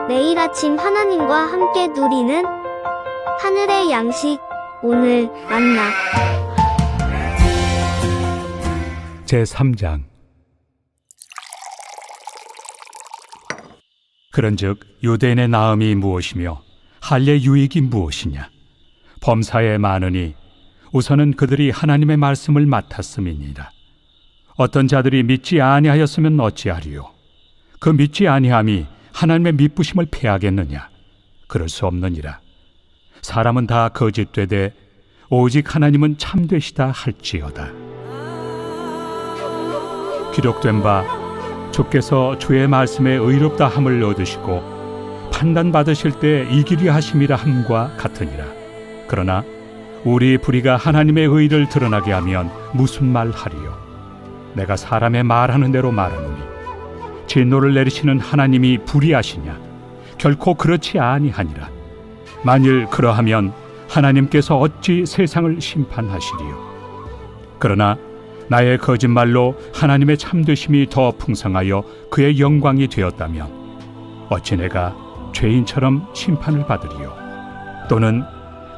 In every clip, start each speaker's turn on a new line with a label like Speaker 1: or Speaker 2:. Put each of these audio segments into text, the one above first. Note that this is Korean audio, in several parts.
Speaker 1: 매일 아침 하나님과 함께 누리는 하늘의 양식, 오늘 만나.
Speaker 2: 제3장. 그런즉 유대인의 나음이 무엇이며 할례 유익이 무엇이냐? 범사에 많으니 우선은 그들이 하나님의 말씀을 맡았음이니라. 어떤 자들이 믿지 아니하였으면 어찌하리요? 그 믿지 아니함이 하나님의 미쁘심을 패하겠느냐? 그럴 수 없느니라. 사람은 다 거짓되되 오직 하나님은 참되시다 할지어다. 기록된 바 주께서 주의 말씀에 의롭다 함을 얻으시고 판단받으실 때 이기리 하심이라 함과 같으니라. 그러나 우리 불의가 하나님의 의를 드러나게 하면 무슨 말 하리요? 내가 사람의 말하는 대로 말하노니 진노를 내리시는 하나님이 불의하시냐? 결코 그렇지 아니하니라. 만일 그러하면 하나님께서 어찌 세상을 심판하시리요? 그러나 나의 거짓말로 하나님의 참되심이 더 풍성하여 그의 영광이 되었다면 어찌 내가 죄인처럼 심판을 받으리요? 또는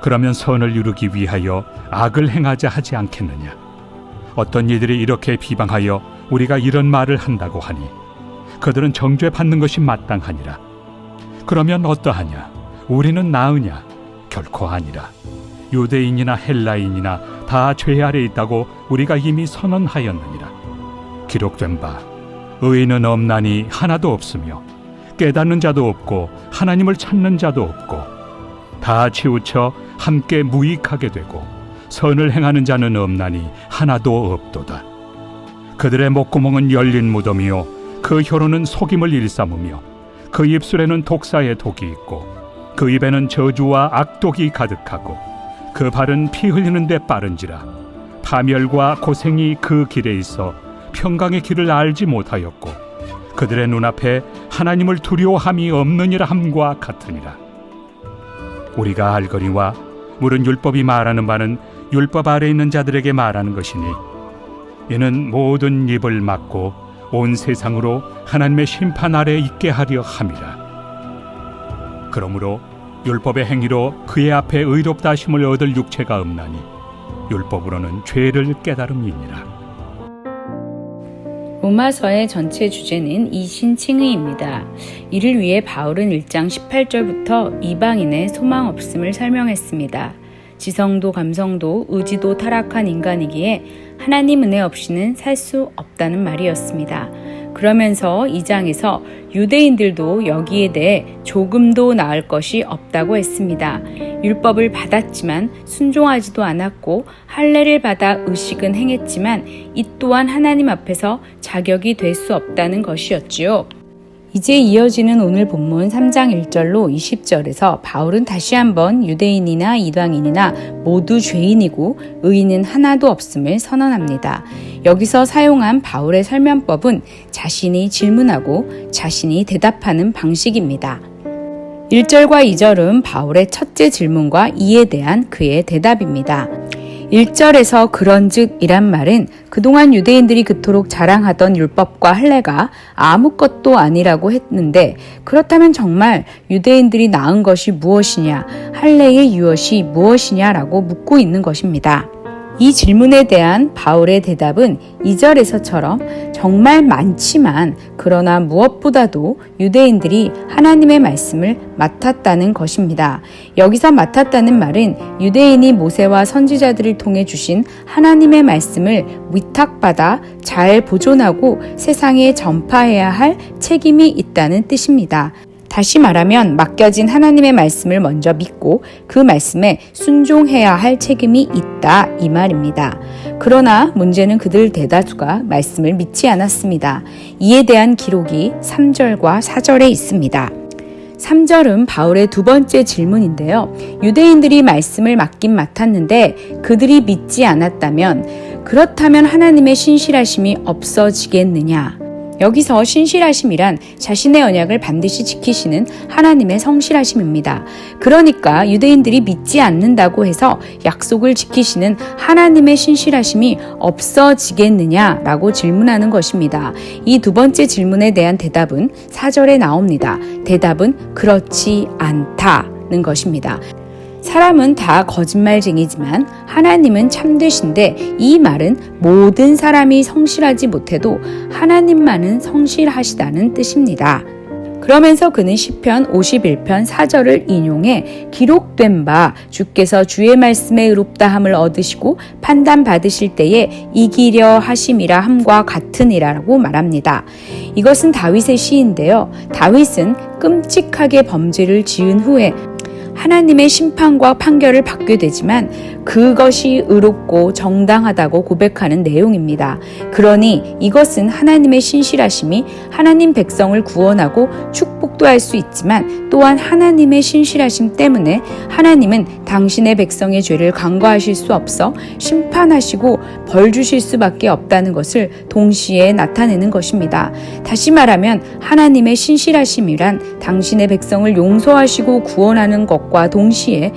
Speaker 2: 그러면 선을 이루기 위하여 악을 행하자 하지 않겠느냐? 어떤 이들이 이렇게 비방하여 우리가 이런 말을 한다고 하니 그들은 정죄받는 것이 마땅하니라. 그러면 어떠하냐? 우리는 나으냐? 결코 아니라. 유대인이나 헬라인이나 다 죄 아래 있다고 우리가 이미 선언하였느니라. 기록된 바 의인은 없나니 하나도 없으며 깨닫는 자도 없고 하나님을 찾는 자도 없고 다 치우쳐 함께 무익하게 되고 선을 행하는 자는 없나니 하나도 없도다. 그들의 목구멍은 열린 무덤이요 그 혀로는 속임을 일삼으며 그 입술에는 독사의 독이 있고 그 입에는 저주와 악독이 가득하고 그 발은 피 흘리는 데 빠른지라. 파멸과 고생이 그 길에 있어 평강의 길을 알지 못하였고 그들의 눈앞에 하나님을 두려워함이 없느니라 함과 같으니라. 우리가 알거니와 물은 율법이 말하는 바는 율법 아래 있는 자들에게 말하는 것이니 이는 모든 입을 막고 온 세상으로 하나님의 심판 아래 있게 하려 함이라. 그러므로 율법의 행위로 그의 앞에 의롭다 하심을 얻을 육체가 없나니 율법으로는 죄를 깨달음이니라.
Speaker 3: 로마서의 전체 주제는 이신칭의입니다. 이를 위해 바울은 1장 18절부터 이방인의 소망 없음을 설명했습니다. 지성도 감성도 의지도 타락한 인간이기에 하나님 은혜 없이는 살 수 없다는 말이었습니다. 그러면서 2장에서 유대인들도 여기에 대해 조금도 나을 것이 없다고 했습니다. 율법을 받았지만 순종하지도 않았고 할례를 받아 의식은 행했지만 이 또한 하나님 앞에서 자격이 될 수 없다는 것이었지요. 이제 이어지는 오늘 본문 3장 1절로 20절에서 바울은 다시 한번 유대인이나 이방인이나 모두 죄인이고 의인은 하나도 없음을 선언합니다. 여기서 사용한 바울의 설명법은 자신이 질문하고 자신이 대답하는 방식입니다. 1절과 2절은 바울의 첫째 질문과 이에 대한 그의 대답입니다. 1절에서 그런즉 이란 말은 그동안 유대인들이 그토록 자랑하던 율법과 할례가 아무것도 아니라고 했는데 그렇다면 정말 유대인들이 나은 것이 무엇이냐, 할례의 유엇이 무엇이냐라고 묻고 있는 것입니다. 이 질문에 대한 바울의 대답은 2절에서처럼 정말 많지만 그러나 무엇보다도 유대인들이 하나님의 말씀을 맡았다는 것입니다. 여기서 맡았다는 말은 유대인이 모세와 선지자들을 통해 주신 하나님의 말씀을 위탁받아 잘 보존하고 세상에 전파해야 할 책임이 있다는 뜻입니다. 다시 말하면 맡겨진 하나님의 말씀을 먼저 믿고 그 말씀에 순종해야 할 책임이 있다 이 말입니다. 그러나 문제는 그들 대다수가 말씀을 믿지 않았습니다. 이에 대한 기록이 3절과 4절에 있습니다. 3절은 바울의 두 번째 질문인데요. 유대인들이 말씀을 맡긴 맡았는데 그들이 믿지 않았다면 그렇다면 하나님의 신실하심이 없어지겠느냐? 여기서 신실하심이란 자신의 언약을 반드시 지키시는 하나님의 성실하심입니다. 그러니까 유대인들이 믿지 않는다고 해서 약속을 지키시는 하나님의 신실하심이 없어지겠느냐라고 질문하는 것입니다. 이 두 번째 질문에 대한 대답은 4절에 나옵니다. 대답은 그렇지 않다는 것입니다. 사람은 다 거짓말쟁이지만 하나님은 참되신데 이 말은 모든 사람이 성실하지 못해도 하나님만은 성실하시다는 뜻입니다. 그러면서 그는 시편 51편 4절을 인용해 기록된 바 주께서 주의 말씀에 의롭다함을 얻으시고 판단받으실 때에 이기려 하심이라 함과 같으니라라고 말합니다. 이것은 다윗의 시인데요. 다윗은 끔찍하게 범죄를 지은 후에 하나님의 심판과 판결을 받게 되지만 그것이 의롭고 정당하다고 고백하는 내용입니다. 그러니 이것은 하나님의 신실하심이 하나님 백성을 구원하고 축복도 할 수 있지만 또한 하나님의 신실하심 때문에 하나님은 당신의 백성의 죄를 간과하실 수 없어 심판하시고 벌 주실 수밖에 없다는 것을 동시에 나타내는 것입니다. 다시 말하면 하나님의 신실하심이란 당신의 백성을 용서하시고 구원하는 것과 동시에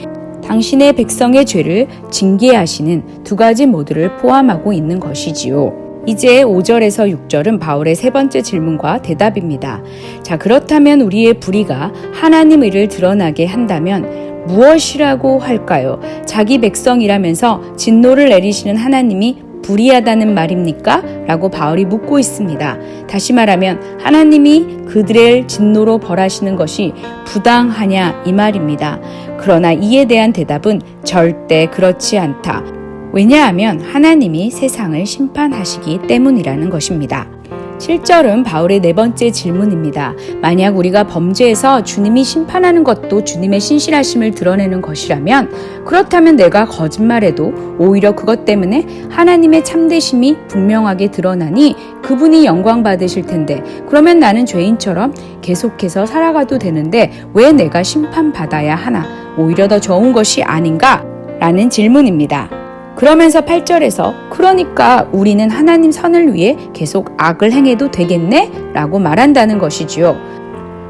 Speaker 3: 당신의 백성의 죄를 징계하시는 두 가지 모두를 포함하고 있는 것이지요. 이제 5절에서 6절은 바울의 세 번째 질문과 대답입니다. 자, 그렇다면 우리의 불의가 하나님 의를 드러나게 한다면 무엇이라고 할까요? 자기 백성이라면서 진노를 내리시는 하나님이 불의하다는 말입니까? 라고 바울이 묻고 있습니다. 다시 말하면 하나님이 그들의 진노로 벌하시는 것이 부당하냐 이 말입니다. 그러나 이에 대한 대답은 절대 그렇지 않다. 왜냐하면 하나님이 세상을 심판하시기 때문이라는 것입니다. 7절은 바울의 네 번째 질문입니다. 만약 우리가 범죄해서 주님이 심판하는 것도 주님의 신실하심을 드러내는 것이라면 그렇다면 내가 거짓말해도 오히려 그것 때문에 하나님의 참되심이 분명하게 드러나니 그분이 영광 받으실 텐데 그러면 나는 죄인처럼 계속해서 살아가도 되는데 왜 내가 심판받아야 하나? 오히려 더 좋은 것이 아닌가? 라는 질문입니다. 그러면서 8절에서 그러니까 우리는 하나님 선을 위해 계속 악을 행해도 되겠네? 라고 말한다는 것이지요.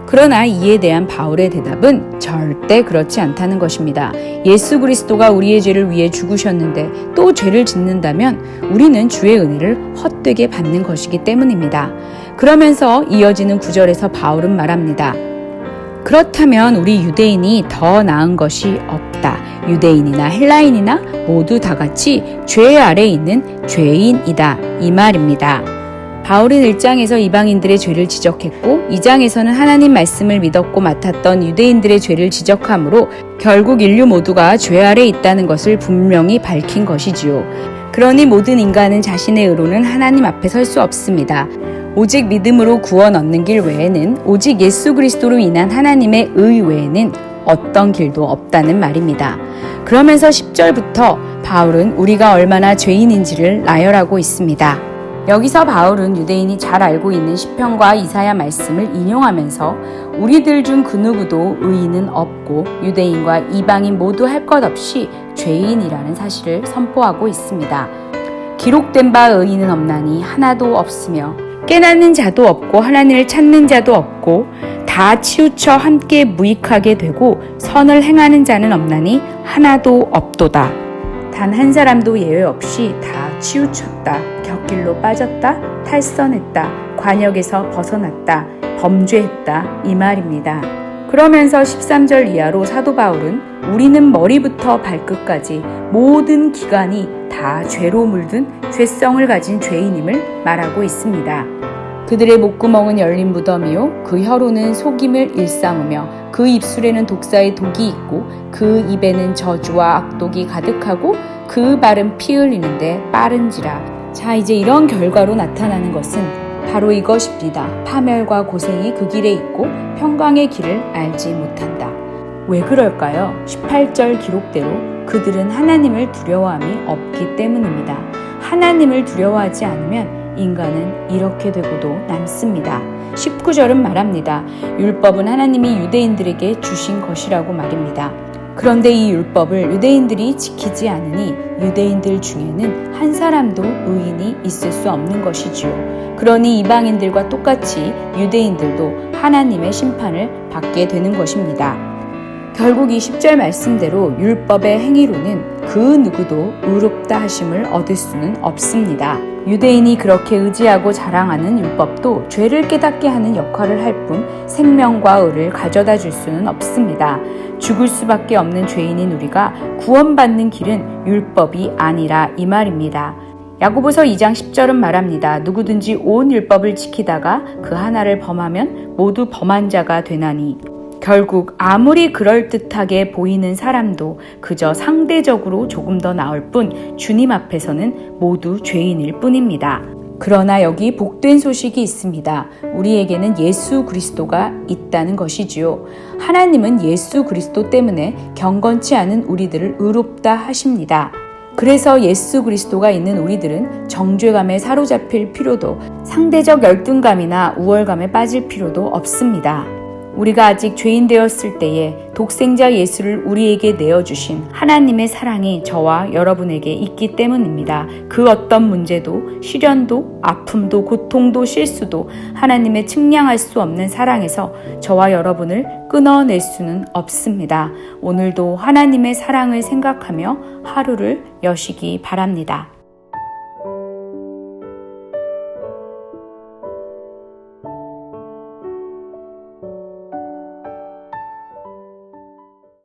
Speaker 3: 그러나 이에 대한 바울의 대답은 절대 그렇지 않다는 것입니다. 예수 그리스도가 우리의 죄를 위해 죽으셨는데 또 죄를 짓는다면 우리는 주의 은혜를 헛되게 받는 것이기 때문입니다. 그러면서 이어지는 9절에서 바울은 말합니다. 그렇다면 우리 유대인이 더 나은 것이 없다. 유대인이나 헬라인이나 모두 다 같이 죄 아래 있는 죄인이다. 이 말입니다. 바울은 1장에서 이방인들의 죄를 지적했고 2장에서는 하나님 말씀을 믿었고 맡았던 유대인들의 죄를 지적하므로 결국 인류 모두가 죄 아래 있다는 것을 분명히 밝힌 것이지요. 그러니 모든 인간은 자신의 의로는 하나님 앞에 설 수 없습니다. 오직 믿음으로 구원 얻는 길 외에는 오직 예수 그리스도로 인한 하나님의 의 외에는 어떤 길도 없다는 말입니다. 그러면서 10절부터 바울은 우리가 얼마나 죄인인지를 나열하고 있습니다. 여기서 바울은 유대인이 잘 알고 있는 시편과 이사야 말씀을 인용하면서 우리들 중 그 누구도 의인은 없고 유대인과 이방인 모두 할 것 없이 죄인이라는 사실을 선포하고 있습니다. 기록된 바 의인은 없나니 하나도 없으며 깨닫는 자도 없고 하나님을 찾는 자도 없고 다 치우쳐 함께 무익하게 되고 선을 행하는 자는 없나니 하나도 없도다. 단 한 사람도 예외 없이 다 치우쳤다. 곁길로 빠졌다. 탈선했다. 관역에서 벗어났다. 범죄했다. 이 말입니다. 그러면서 13절 이하로 사도 바울은 우리는 머리부터 발끝까지 모든 기관이 다 죄로 물든 죄성을 가진 죄인임을 말하고 있습니다. 그들의 목구멍은 열린 무덤이요 그 혀로는 속임을 일삼으며 그 입술에는 독사의 독이 있고 그 입에는 저주와 악독이 가득하고 그 발은 피 흘리는데 빠른지라. 자, 이제 이런 결과로 나타나는 것은 바로 이것입니다. 파멸과 고생이 그 길에 있고 평강의 길을 알지 못한다. 왜 그럴까요? 18절 기록대로 그들은 하나님을 두려워함이 없기 때문입니다. 하나님을 두려워하지 않으면 인간은 이렇게 되고도 남습니다. 19절은 말합니다. 율법은 하나님이 유대인들에게 주신 것이라고 말입니다. 그런데 이 율법을 유대인들이 지키지 않으니 유대인들 중에는 한 사람도 의인이 있을 수 없는 것이지요. 그러니 이방인들과 똑같이 유대인들도 하나님의 심판을 받게 되는 것입니다. 결국 이 10절 말씀대로 율법의 행위로는 그 누구도 의롭다 하심을 얻을 수는 없습니다. 유대인이 그렇게 의지하고 자랑하는 율법도 죄를 깨닫게 하는 역할을 할 뿐 생명과 의를 가져다 줄 수는 없습니다. 죽을 수밖에 없는 죄인인 우리가 구원받는 길은 율법이 아니라 이 말입니다. 야고보서 2장 10절은 말합니다. 누구든지 온 율법을 지키다가 그 하나를 범하면 모두 범한 자가 되나니 결국 아무리 그럴듯하게 보이는 사람도 그저 상대적으로 조금 더 나을 뿐 주님 앞에서는 모두 죄인일 뿐입니다. 그러나 여기 복된 소식이 있습니다. 우리에게는 예수 그리스도가 있다는 것이지요. 하나님은 예수 그리스도 때문에 경건치 않은 우리들을 의롭다 하십니다. 그래서 예수 그리스도가 있는 우리들은 정죄감에 사로잡힐 필요도 상대적 열등감이나 우월감에 빠질 필요도 없습니다. 우리가 아직 죄인 되었을 때에 독생자 예수를 우리에게 내어주신 하나님의 사랑이 저와 여러분에게 있기 때문입니다. 그 어떤 문제도 시련도 아픔도 고통도 실수도 하나님의 측량할 수 없는 사랑에서 저와 여러분을 끊어낼 수는 없습니다. 오늘도 하나님의 사랑을 생각하며 하루를 여시기 바랍니다.